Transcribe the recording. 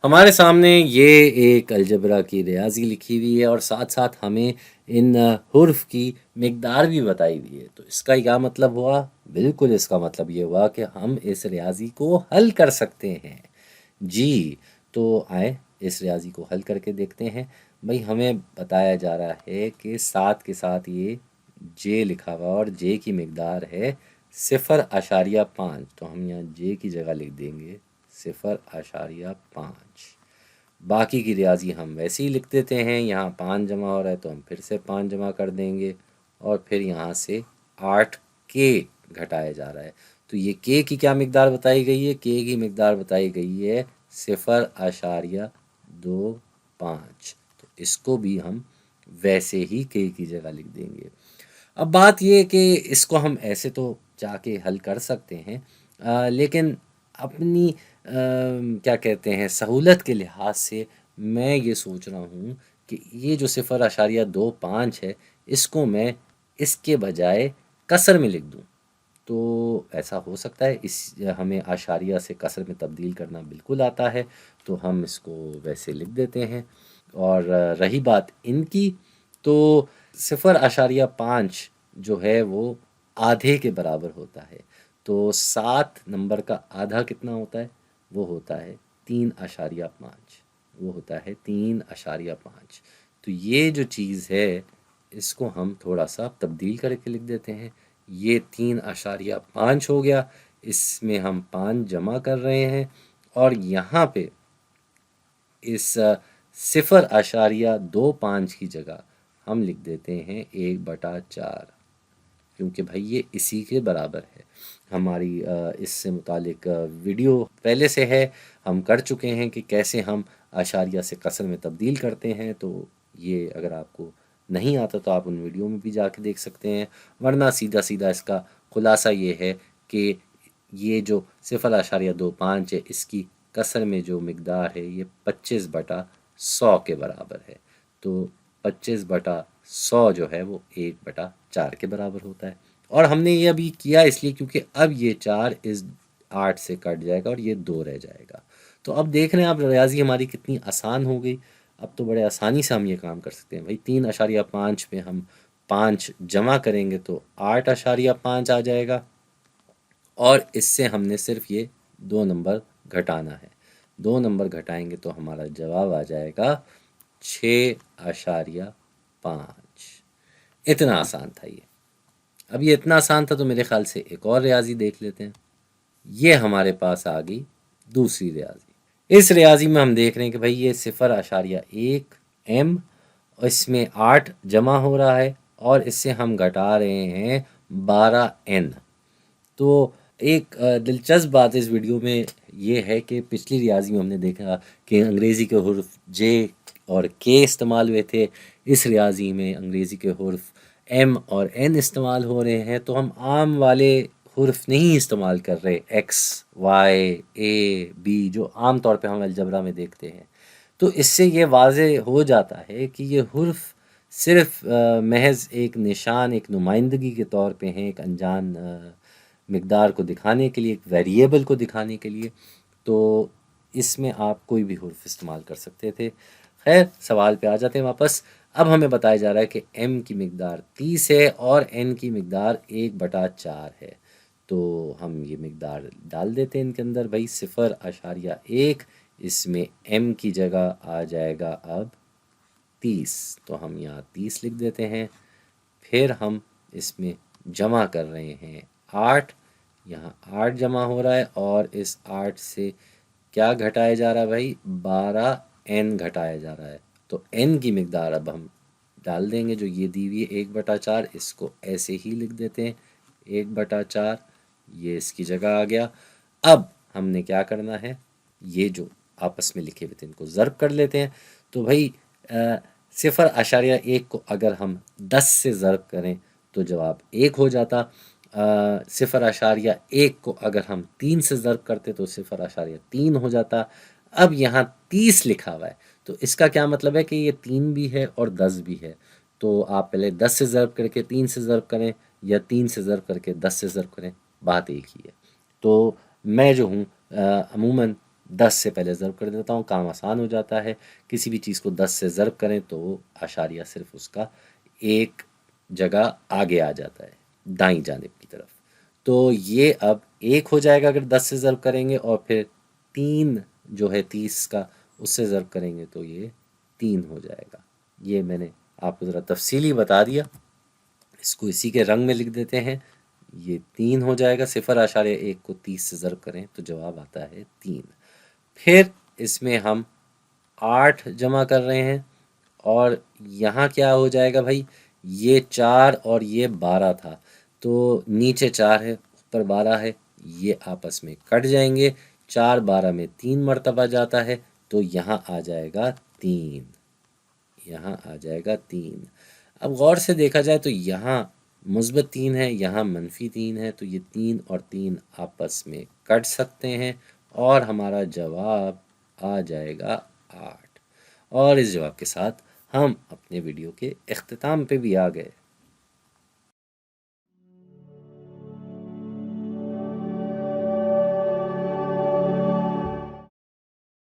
ہمارے سامنے یہ ایک الجبرا کی ریاضی لکھی ہوئی ہے اور ساتھ ساتھ ہمیں ان حرف کی مقدار بھی بتائی ہوئی ہے۔ تو اس کا کیا مطلب ہوا؟ بالکل اس کا مطلب یہ ہوا کہ ہم اس ریاضی کو حل کر سکتے ہیں۔ جی، تو آئیں اس ریاضی کو حل کر کے دیکھتے ہیں۔ بھئی ہمیں بتایا جا رہا ہے کہ 7 کے ساتھ یہ جے لکھا ہوا اور جے کی مقدار ہے 0.5۔ تو ہم یہاں جے کی جگہ لکھ دیں گے 0.5۔ باقی کی ریاضی ہم ویسے ہی لکھ دیتے ہیں، یہاں 5 جمع ہو رہا ہے تو ہم پھر سے 5 جمع کر دیں گے اور پھر یہاں سے 8 کے گھٹایا جا رہا ہے۔ تو یہ کے کی کیا مقدار بتائی گئی ہے؟ کے کی مقدار بتائی گئی ہے 0.25۔ تو اس کو بھی ہم ویسے ہی کے کی جگہ لکھ دیں گے۔ اب بات یہ کہ اس کو ہم ایسے تو جا کے حل کر سکتے ہیں، لیکن اپنی کیا کہتے ہیں سہولت کے لحاظ سے میں یہ سوچ رہا ہوں کہ یہ جو 0.25 ہے اس کو میں اس کے بجائے کسر میں لکھ دوں۔ تو ایسا ہو سکتا ہے، ہمیں اشاریہ سے کسر میں تبدیل کرنا بالکل آتا ہے، تو ہم اس کو ویسے لکھ دیتے ہیں۔ اور رہی بات ان کی، تو 0.5 جو ہے وہ آدھے کے برابر ہوتا ہے۔ تو 7 نمبر کا آدھا کتنا ہوتا ہے؟ وہ ہوتا ہے 3.5۔ وہ ہوتا ہے 3.5۔ تو یہ جو چیز ہے اس کو ہم تھوڑا سا تبدیل کر کے لکھ دیتے ہیں۔ یہ 3.5 ہو گیا، اس میں ہم 5 جمع کر رہے ہیں اور یہاں پہ اس 0.25 کی جگہ ہم لکھ دیتے ہیں 1/4، کیونکہ بھائی یہ اسی کے برابر ہے۔ ہماری اس سے متعلق ویڈیو پہلے سے ہے، ہم کر چکے ہیں کہ کیسے ہم اشاریہ سے کسر میں تبدیل کرتے ہیں، تو یہ اگر آپ کو نہیں آتا تو آپ ان ویڈیو میں بھی جا کے دیکھ سکتے ہیں، ورنہ سیدھا سیدھا اس کا خلاصہ یہ ہے کہ یہ جو 0.25 ہے اس کی کسر میں جو مقدار ہے یہ 25/100 کے برابر ہے۔ تو 25/100 جو ہے وہ 1/4 کے برابر ہوتا ہے۔ اور ہم نے یہ ابھی کیا اس لیے کیونکہ اب یہ 4 اس 8 سے کٹ جائے گا اور یہ 2 رہ جائے گا۔ تو اب دیکھ رہے ہیں آپ ریاضی ہماری کتنی آسان ہو گئی، اب تو بڑے آسانی سے ہم یہ کام کر سکتے ہیں۔ بھائی 3.5 میں ہم 5 جمع کریں گے تو 8.5 آ جائے گا، اور اس سے ہم نے صرف یہ 2 نمبر گھٹانا ہے۔ 2 نمبر گھٹائیں گے تو ہمارا جواب آ جائے گا 6.5۔ اتنا آسان تھا یہ۔ اب یہ اتنا آسان تھا تو میرے خیال سے ایک اور ریاضی دیکھ لیتے ہیں۔ یہ ہمارے پاس آ گئی دوسری ریاضی۔ اس ریاضی میں ہم دیکھ رہے ہیں کہ بھائی یہ 0.1 اور اس میں 8 جمع ہو رہا ہے اور اس سے ہم گھٹا رہے ہیں 12n۔ تو ایک دلچسپ بات اس ویڈیو میں یہ ہے کہ پچھلی ریاضی میں ہم نے دیکھا کہ انگریزی کے حرف جے اور کے استعمال ہوئے تھے، اس ریاضی میں انگریزی کے حرف ایم اور این استعمال ہو رہے ہیں۔ تو ہم عام والے حرف نہیں استعمال کر رہے، ایکس وائی اے بی جو عام طور پہ ہم الجبرا میں دیکھتے ہیں۔ تو اس سے یہ واضح ہو جاتا ہے کہ یہ حرف صرف محض ایک نشان، ایک نمائندگی کے طور پہ ہیں، ایک انجان مقدار کو دکھانے کے لیے، ایک ویریبل کو دکھانے کے لیے۔ تو اس میں آپ کوئی بھی حرف استعمال کر سکتے تھے۔ خیر سوال پہ آ جاتے ہیں واپس۔ اب ہمیں بتایا جا رہا ہے کہ ایم کی مقدار 30 ہے اور این کی مقدار 1/4 ہے۔ تو ہم یہ مقدار ڈال دیتے ہیں ان کے اندر۔ بھائی 0.1، اس میں ایم کی جگہ آ جائے گا اب 30، تو ہم یہاں 30 لکھ دیتے ہیں۔ پھر ہم اس میں جمع کر رہے ہیں 8، یہاں 8 جمع ہو رہا ہے اور اس 8 سے کیا گھٹایا جا رہا ہے بھائی؟ 12n گھٹایا جا رہا ہے۔ تو n کی مقدار اب ہم ڈال دیں گے جو یہ دی ہوئی ہے 1/4، اس کو ایسے ہی لکھ دیتے ہیں 1/4، یہ اس کی جگہ آ گیا۔ اب ہم نے کیا کرنا ہے، یہ جو آپس میں لکھے ہوئے تھے ان کو ضرب کر لیتے ہیں۔ تو بھائی 0.1 کو اگر ہم 10 سے ضرب کریں تو جواب 1 ہو جاتا۔ 0.1 کو اگر ہم 3 سے ضرب کرتے تو 0.3 ہو جاتا۔ اب یہاں 30 لکھا ہوا ہے تو اس کا کیا مطلب ہے کہ یہ 3 بھی ہے اور 10 بھی ہے۔ تو آپ پہلے 10 سے ضرب کر کے 3 سے ضرب کریں یا 3 سے ضرب کر کے 10 سے ضرب کریں، بات ایک ہی ہے۔ تو میں جو ہوں عموماً 10 سے پہلے ضرب کر دیتا ہوں، کام آسان ہو جاتا ہے۔ کسی بھی چیز کو 10 سے ضرب کریں تو اشاریہ صرف اس کا ایک جگہ آگے آ جاتا ہے، دائیں جانب کی طرف۔ تو یہ اب 1 ہو جائے گا اگر 10 سے ضرب کریں گے، اور پھر 3 جو ہے 30 کا، اس سے ضرب کریں گے تو یہ 3 ہو جائے گا۔ یہ میں نے آپ کو ذرا تفصیلی بتا دیا، اس کو اسی کے رنگ میں لکھ دیتے ہیں۔ یہ 3 ہو جائے گا، 0.1 کو 30 سے ضرب کریں تو جواب آتا ہے 3۔ پھر اس میں ہم 8 جمع کر رہے ہیں، اور یہاں کیا ہو جائے گا بھائی، یہ 4 اور یہ 12 تھا، تو نیچے 4 ہے اوپر 12 ہے، یہ آپس میں کٹ جائیں گے۔ 4 12 میں 3 مرتبہ جاتا ہے، تو یہاں آ جائے گا 3، یہاں آ جائے گا 3۔ اب غور سے دیکھا جائے تو یہاں مثبت 3 ہے، یہاں منفی 3 ہے، تو یہ 3 اور 3 آپس میں کٹ سکتے ہیں، اور ہمارا جواب آ جائے گا 8۔ اور اس جواب کے ساتھ ہم اپنے ویڈیو کے اختتام پہ بھی آ گئے۔